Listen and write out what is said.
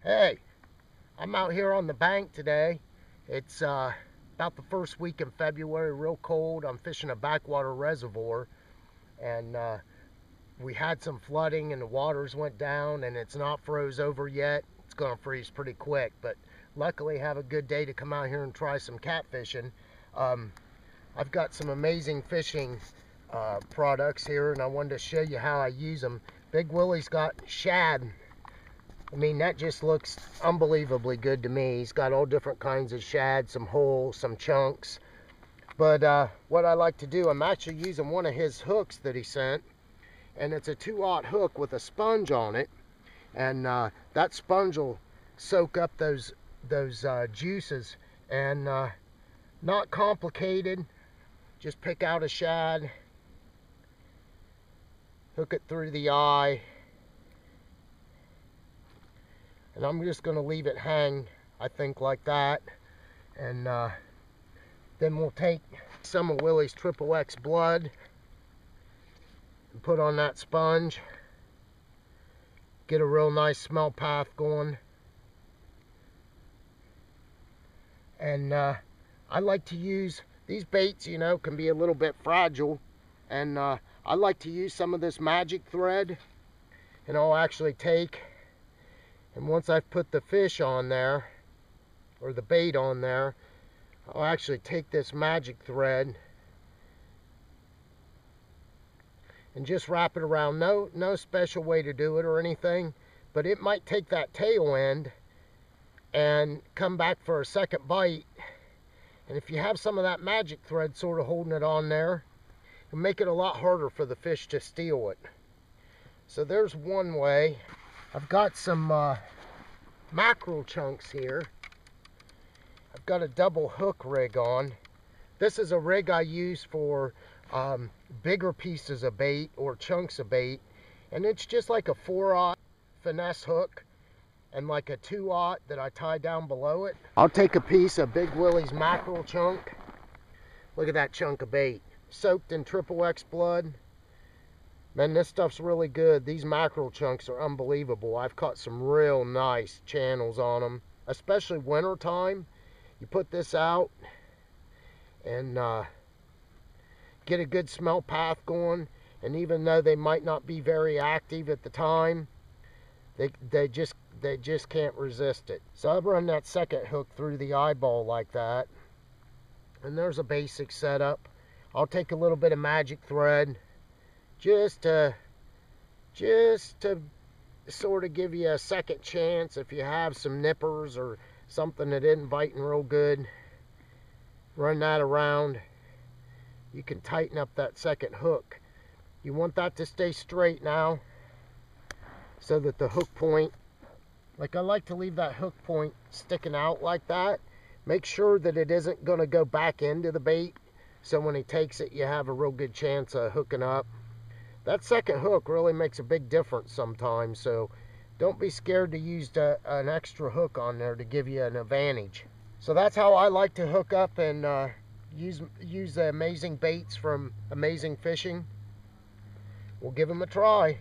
Hey, I'm out here on the bank today. It's about the first week in February, real cold. I'm fishing a backwater reservoir, and we had some flooding and the waters went down, and it's not froze over yet. It's gonna freeze pretty quick, but luckily have a good day to come out here and try some catfishing. I've got some amazing fishing products here, and I wanted to show you how I use them. Big Willie's got shad. I mean, that just looks unbelievably good to me. He's got all different kinds of shad, some whole, some chunks. But what I like to do, I'm actually using one of his hooks that he sent, and it's a 2/0 hook with a sponge on it, and that sponge will soak up those juices. And not complicated. Just pick out a shad, hook it through the eye, and I'm just going to leave it hang, I think, like that. And then we'll take some of Willie's xxxBlood and put on that sponge. Get a real nice smell path going. And I like to use these baits, you know, can be a little bit fragile. And I like to use some of this magic thread. And I'll actually take, and once I've put the fish on there, or the bait on there, I'll actually take this magic thread and just wrap it around. No special way to do it or anything, but it might take that tail end and come back for a second bite. And if you have some of that magic thread sort of holding it on there, it'll make it a lot harder for the fish to steal it. So there's one way. I've got some mackerel chunks here. I've got a double hook rig on. This is a rig I use for bigger pieces of bait or chunks of bait. And it's just like a 4/0 finesse hook and like a 2/0 that I tie down below it. I'll take a piece of Big Willie's mackerel chunk. Look at that chunk of bait. Soaked in xxxBlood. Man, this stuff's really good. These mackerel chunks are unbelievable. I've caught some real nice channels on them, especially winter time. You put this out and get a good smell path going, and even though they might not be very active at the time, they just can't resist it. So I've run that second hook through the eyeball like that, and there's a basic setup. I'll take a little bit of magic thread just to sort of give you a second chance if you have some nippers or something that isn't biting real good. Run that around. You can tighten up that second hook. You want that to stay straight now, so that the hook point, like I like to leave that hook point sticking out like that. Make sure that it isn't going to go back into the bait, so when he takes it, you have a real good chance of hooking up. That second hook really makes a big difference sometimes, so don't be scared to use an extra hook on there to give you an advantage. So that's how I like to hook up and use the amazing baits from Amaysing Fishing. We'll give them a try.